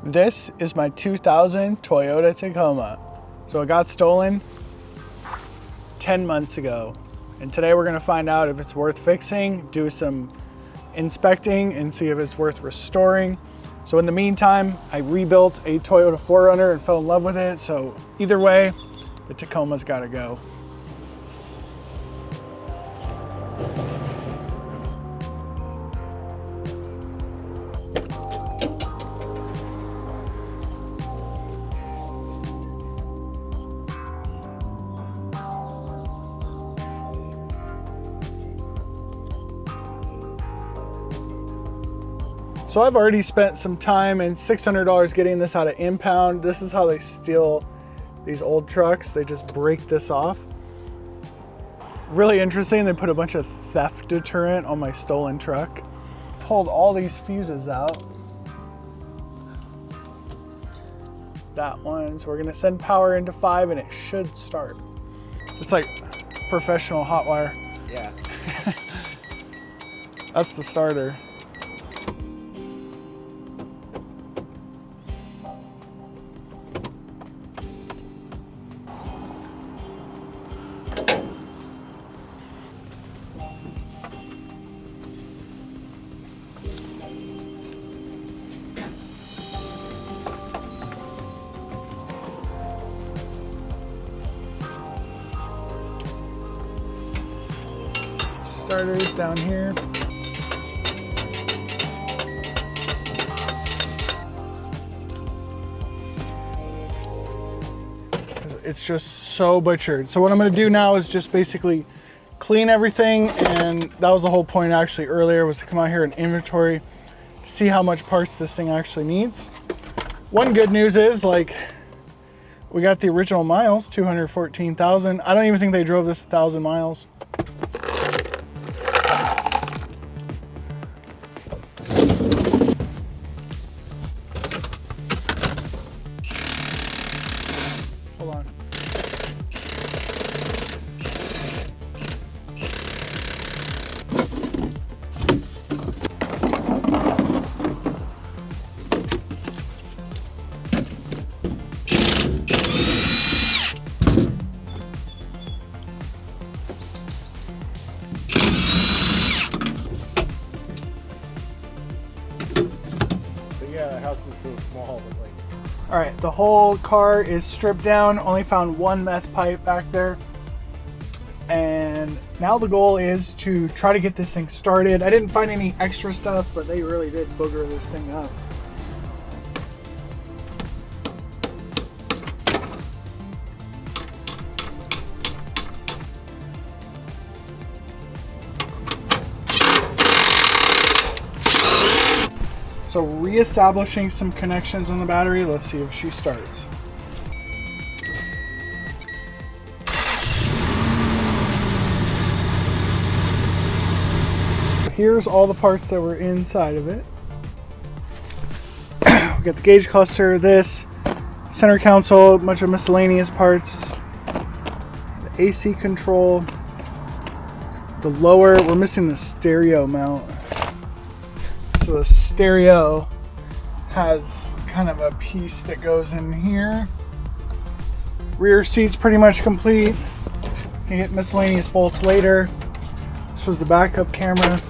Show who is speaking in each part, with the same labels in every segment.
Speaker 1: This is my 2000 Toyota Tacoma. So it got stolen 10 months ago. And today we're gonna find out if it's worth fixing, do some inspecting and see if it's worth restoring. So in the meantime, I rebuilt a Toyota 4Runner and fell in love with it. So either way, the Tacoma's gotta go. So I've already spent some time and $600 getting this out of impound. This is how they steal these old trucks. They just break this off. Really interesting, they put a bunch of theft deterrent on my stolen truck. Pulled all these fuses out. That one, so we're gonna send power into 5 and it should start. It's like professional hot wire.
Speaker 2: Yeah.
Speaker 1: That's the starter. Starters down here. It's just so butchered. So what I'm gonna do now is just basically clean everything, and that was the whole point actually earlier, was to come out here and inventory, see how much parts this thing actually needs. One good news is, like, we got the original miles, 214,000. I don't even think they drove this 1,000 miles. Hold on.
Speaker 2: Yeah, the house is so small, but like.
Speaker 1: All right, the whole car is stripped down. Only found one meth pipe back there. And now the goal is to try to get this thing started. I didn't find any extra stuff, but they really did booger this thing up. So reestablishing some connections on the battery. Let's see if she starts. Here's all the parts that were inside of it. We got the gauge cluster, this, center console, a bunch of miscellaneous parts, the AC control, the lower, we're missing the stereo mount. So the stereo has kind of a piece that goes in here. Rear seat's pretty much complete. Can get miscellaneous bolts later. This was the backup camera.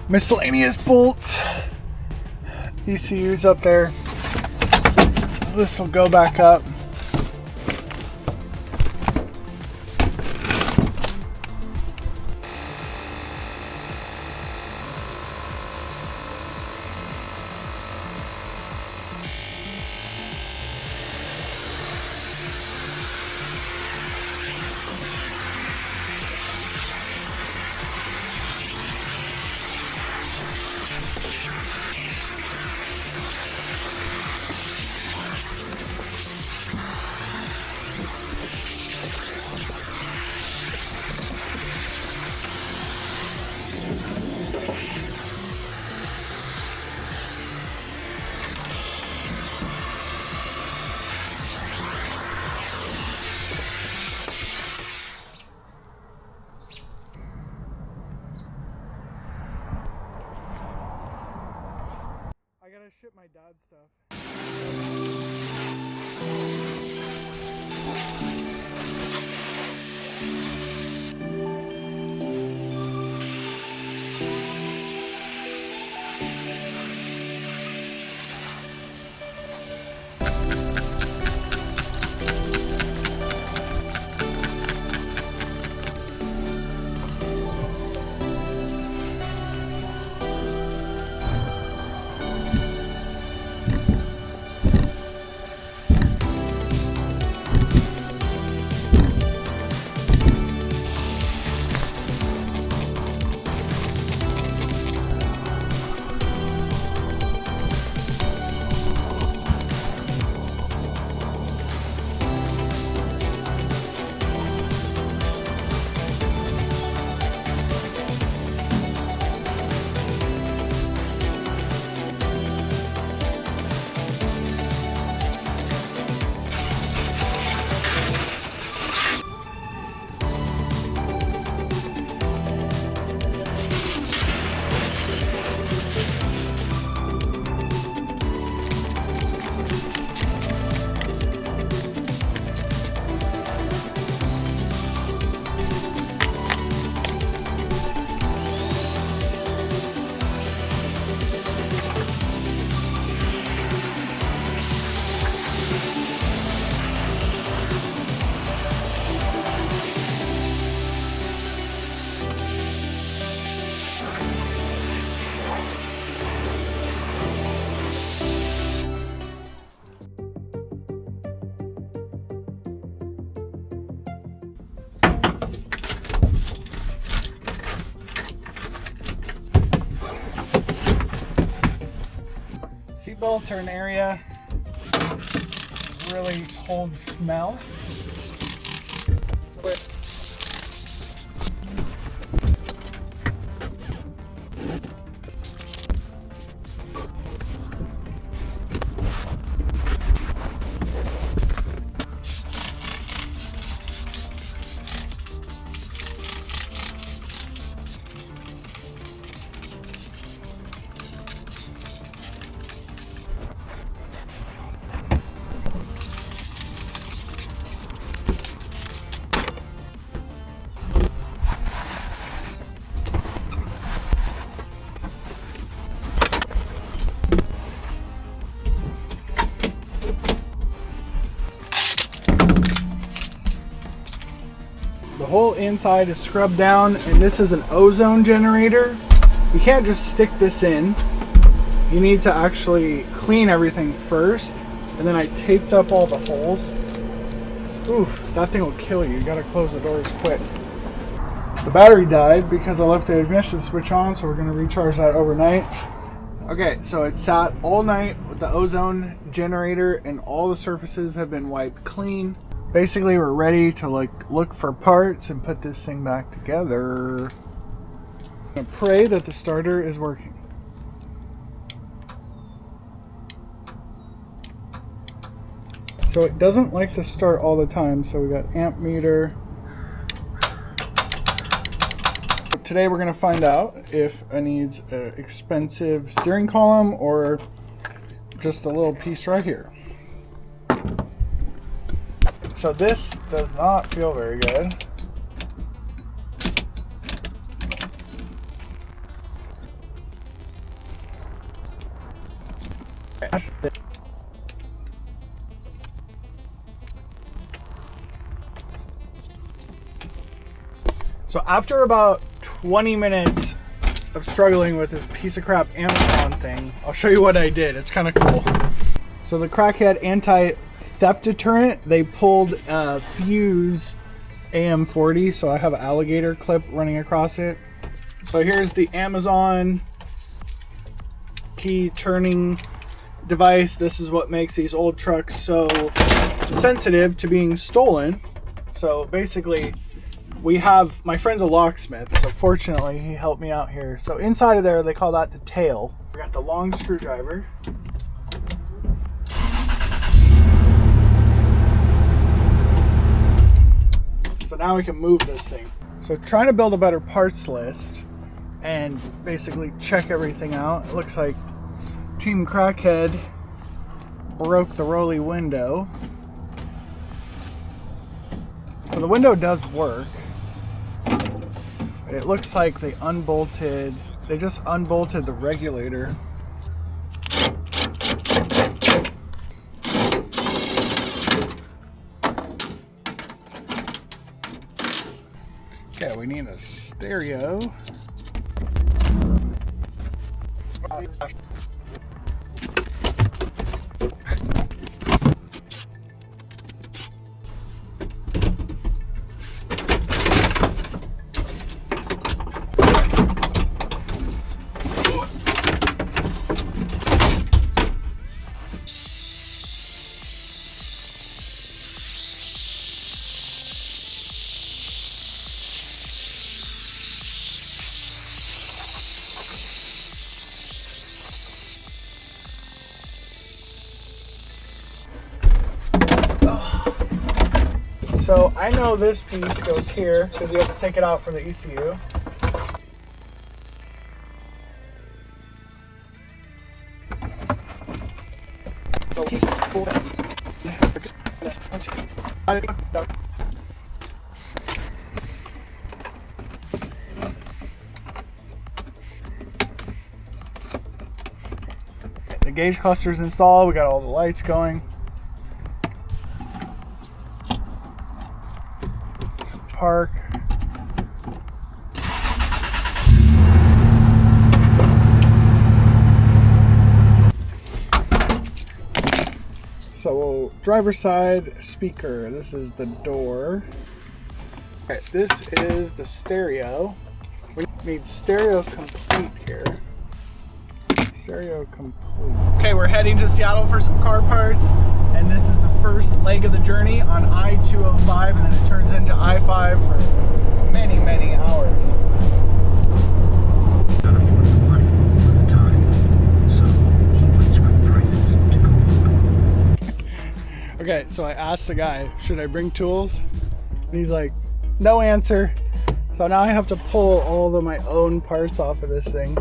Speaker 1: Miscellaneous bolts. ECU's up there. This will go back up. dad stuff. Seatbelts are an area really holds smell. The whole inside is scrubbed down, and this is an ozone generator. You can't just stick this in. You need to actually clean everything first, and then I taped up all the holes. Oof, that thing will kill you. You gotta close the doors quick. The battery died because I left the ignition switch on, so we're gonna recharge that overnight. Okay, so it sat all night with the ozone generator, and all the surfaces have been wiped clean. Basically, we're ready to look for parts and put this thing back together. I'm gonna pray that the starter is working. So it doesn't like to start all the time, so we got amp meter. Today we're gonna find out if it needs an expensive steering column or just a little piece right here. So this does not feel very good. So after about 20 minutes of struggling with this piece of crap Amazon thing, I'll show you what I did. It's kind of cool. So the Crackhead anti-theft deterrent, they pulled a fuse AM40, so I have an alligator clip running across it. So here's the Amazon key turning device. This is what makes these old trucks so sensitive to being stolen. So basically, we have, my friend's a locksmith, so fortunately he helped me out here. So inside of there, they call that the tail. We got the long screwdriver. So now we can move this thing. So trying to build a better parts list and basically check everything out. It looks like Team Crackhead broke the rolly window. So the window does work. But it looks like they just unbolted the regulator. Okay, we need a stereo. So I know this piece goes here because you have to take it out for the ECU. The gauge cluster's installed, we got all the lights going. Park. So driver's side speaker, this is the door. Okay, this is the stereo. We need stereo complete here. Stereo complete. Okay, we're heading to Seattle for some car parts, and this is the first leg of the journey on I-205, and then it turns into I-5 for many, many hours.
Speaker 3: Not afford the money or the time, so he puts quick prices to go.
Speaker 1: Okay, so I asked the guy, should I bring tools? And he's like, no answer. So now I have to pull all of my own parts off of this thing.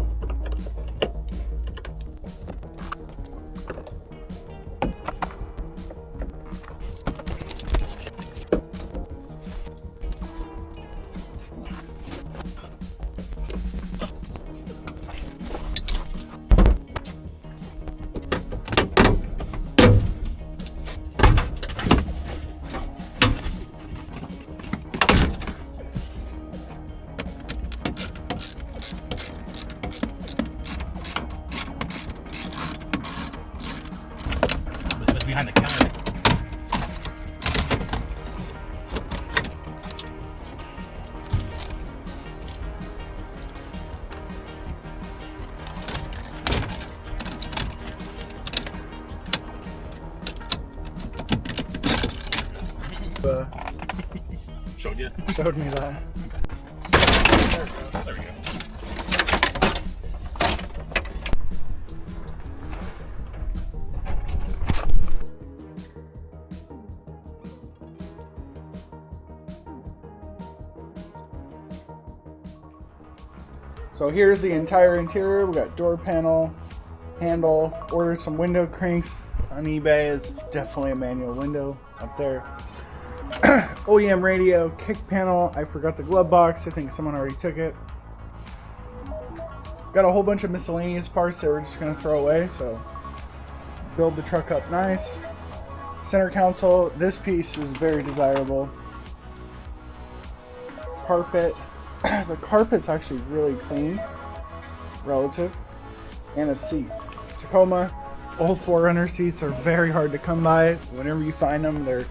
Speaker 3: Behind the counter. Showed you?
Speaker 1: Showed me that.
Speaker 3: There we go.
Speaker 1: So here's the entire interior. We got door panel, handle, ordered some window cranks on eBay. It's definitely a manual window up there. OEM radio, kick panel. I forgot the glove box. I think someone already took it. Got a whole bunch of miscellaneous parts that we're just gonna throw away. So build the truck up nice. Center console. This piece is very desirable. Carpet. The carpet's actually really clean, relative, and a seat. Tacoma, old 4Runner seats are very hard to come by. Whenever you find them, they're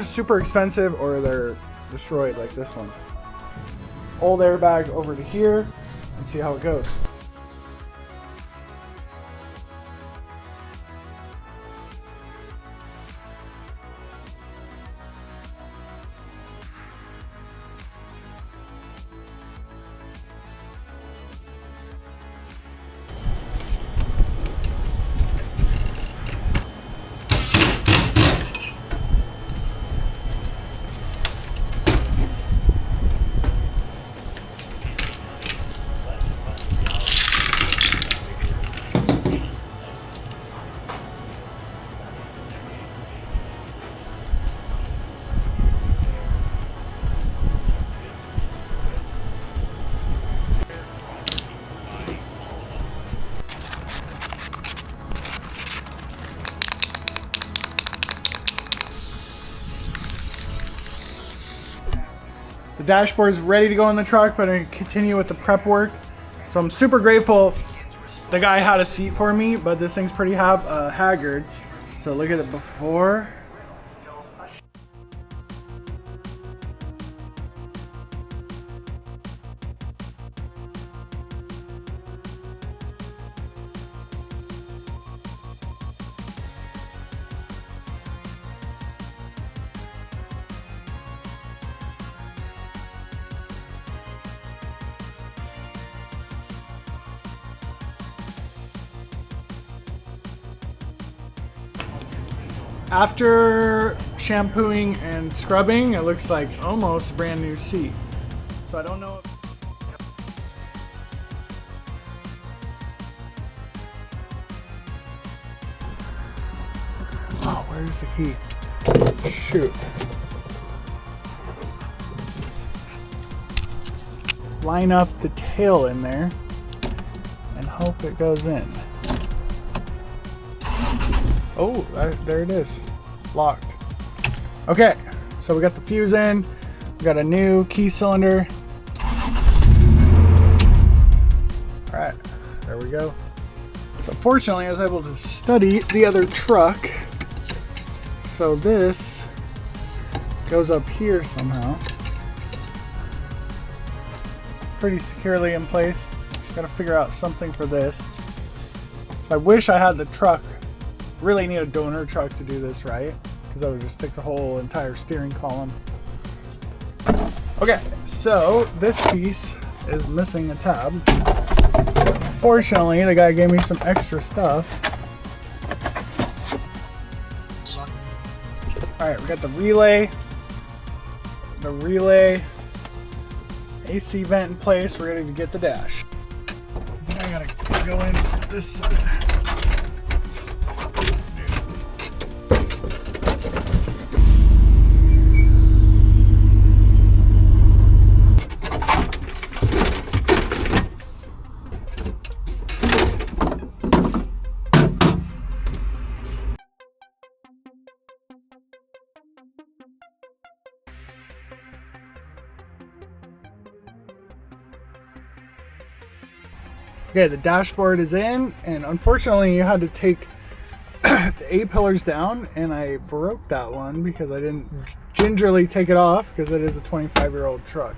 Speaker 1: super expensive or they're destroyed like this one. Old airbag over to here and see how it goes. dashboard is ready to go in the truck, but I'm gonna continue with the prep work. So I'm super grateful the guy had a seat for me, but this thing's pretty haggard. So look at it before. After shampooing and scrubbing, it looks like almost a brand new seat. So I don't know if... Oh, where's the key? Shoot. Line up the tail in there and hope it goes in. Oh, there it is. Locked. Okay, so we got the fuse in. We got a new key cylinder. All right, there we go. So fortunately, I was able to study the other truck. So this goes up here somehow. Pretty securely in place. Gotta figure out something for this. So I wish I had the truck. Really need a donor truck to do this right, because I would just take the whole entire steering column. Okay, so this piece is missing a tab. Fortunately, the guy gave me some extra stuff. Alright, we got the relay, AC vent in place. We're ready to get the dash. I gotta go in this side. Okay, the dashboard is in, and unfortunately you had to take the A-pillars down, and I broke that one because I didn't gingerly take it off because it is a 25-year-old truck.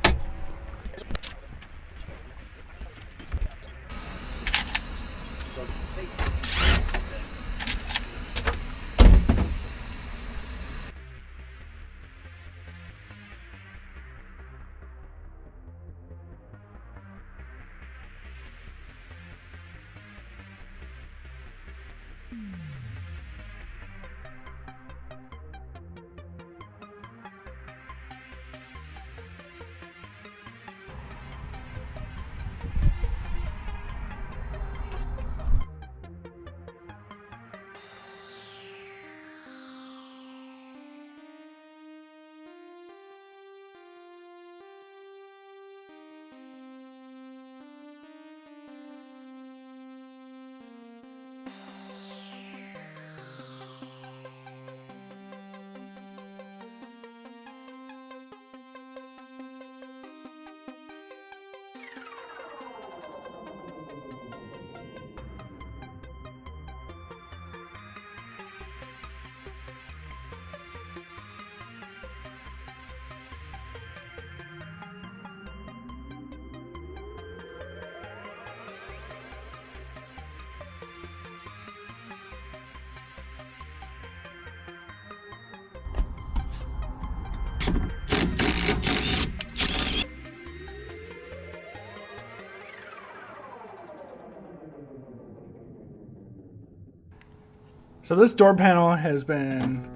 Speaker 1: So this door panel has been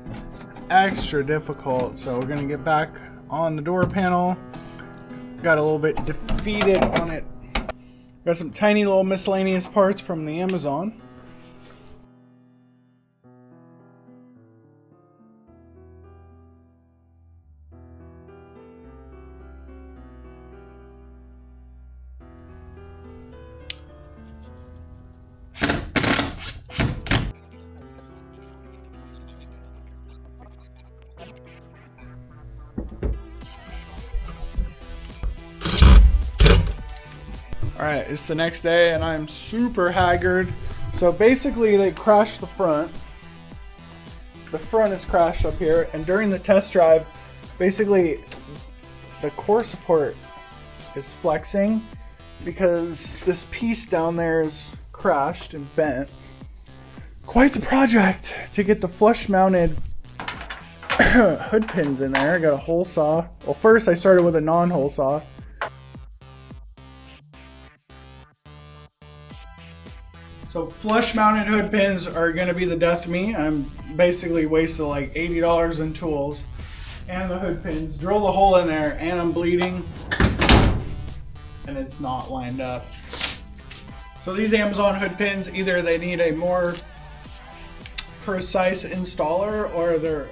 Speaker 1: extra difficult, so we're gonna get back on the door panel. Got a little bit defeated on it. Got some tiny little miscellaneous parts from the Amazon. Alright, it's the next day and I'm super haggard. So basically they crashed the front. The front is crashed up here, and during the test drive, basically the core support is flexing because this piece down there is crashed and bent. Quite the project to get the flush mounted hood pins in there. I got a hole saw. Well, first I started with a non-hole saw. So flush mounted hood pins are gonna be the death of me. I'm basically wasted like $80 in tools and the hood pins. Drill the hole in there and I'm bleeding and it's not lined up. So these Amazon hood pins, either they need a more precise installer or they're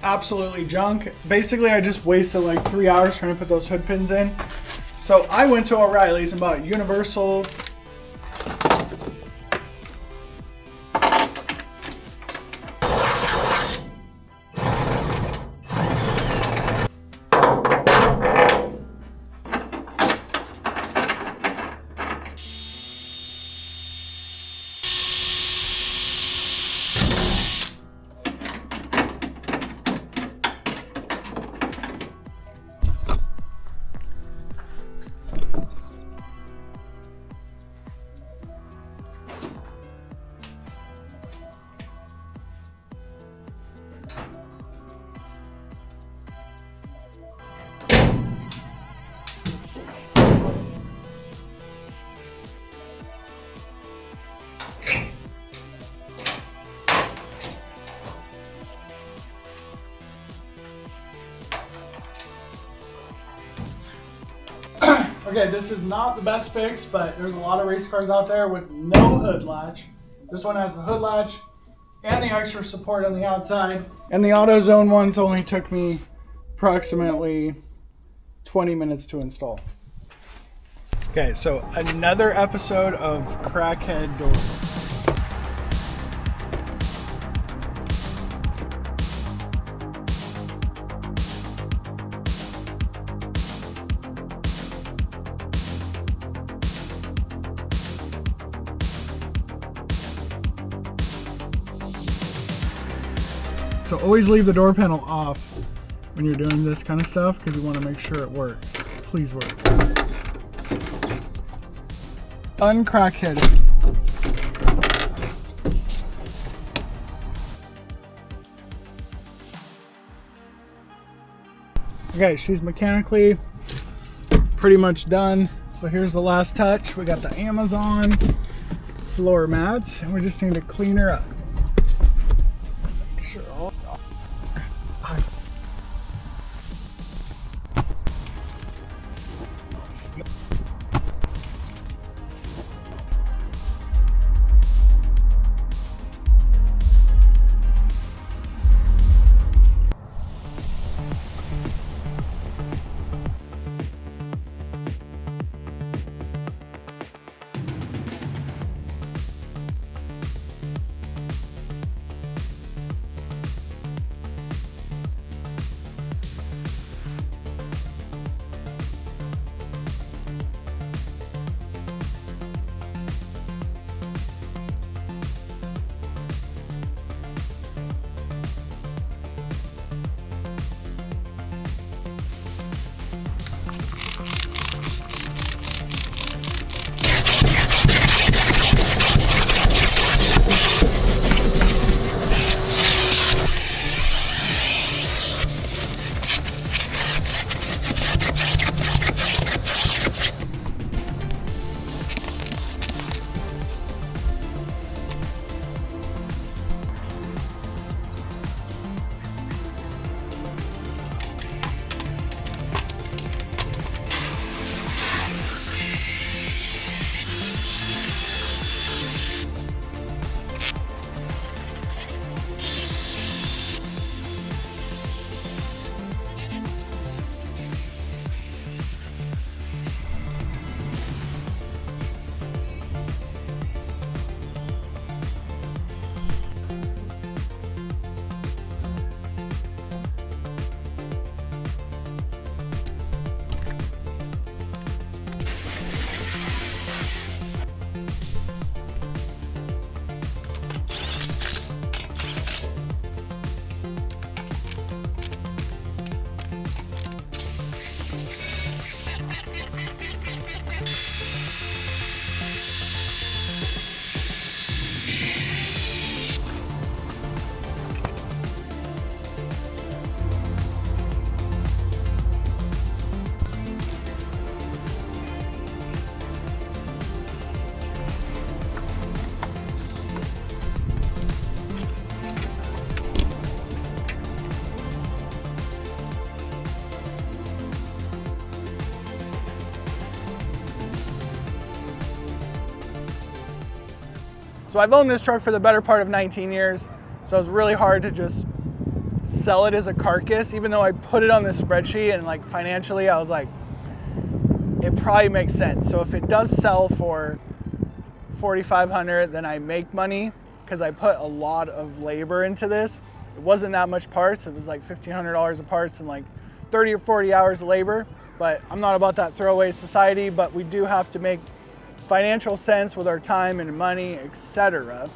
Speaker 1: absolutely junk. Basically I just wasted like 3 hours trying to put those hood pins in. So I went to O'Reilly's and bought universal Okay, this is not the best fix, but there's a lot of race cars out there with no hood latch. This one has the hood latch and the extra support on the outside. And the AutoZone ones only took me approximately 20 minutes to install. Okay, so another episode of Crackhead Door. So always leave the door panel off when you're doing this kind of stuff because you want to make sure it works. Please work. Uncrackheaded. Okay, she's mechanically pretty much done. So here's the last touch. We got the Amazon floor mats and we just need to clean her up. Make sure all So I've owned this truck for the better part of 19 years. So it was really hard to just sell it as a carcass, even though I put it on this spreadsheet and like financially I was like, it probably makes sense. So if it does sell for $4,500, then I make money because I put a lot of labor into this. It wasn't that much parts. It was like $1,500 of parts and like 30 or 40 hours of labor. But I'm not about that throwaway society, but we do have to make financial sense with our time and money, etc.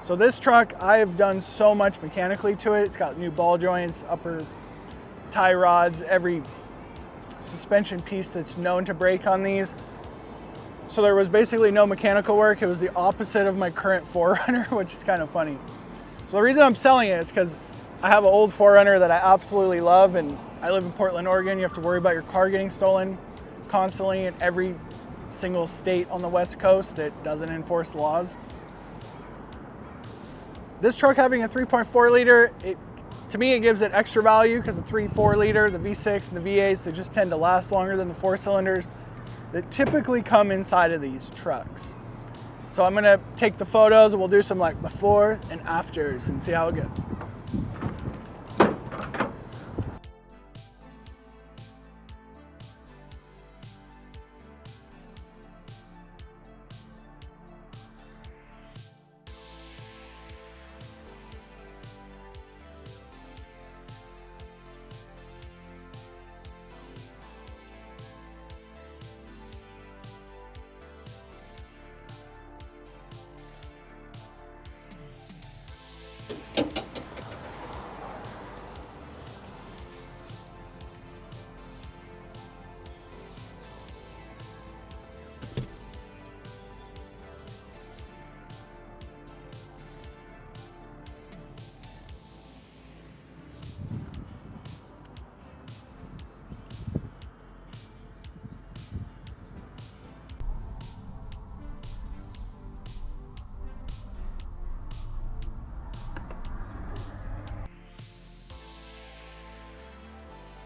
Speaker 1: So this truck, I've done so much mechanically to it. It's got new ball joints, upper tie rods, every suspension piece that's known to break on these. So there was basically no mechanical work. It was the opposite of my current 4Runner, which is kind of funny. So the reason I'm selling it is because I have an old 4Runner that I absolutely love, and I live in Portland, Oregon. You have to worry about your car getting stolen constantly in every single state on the West Coast that doesn't enforce laws. This truck having a 3.4 liter, to me it gives it extra value because the 3.4 liter, the V6 and the V8s, they just tend to last longer than the 4 cylinders that typically come inside of these trucks. So I'm gonna take the photos and we'll do some like before and afters and see how it goes.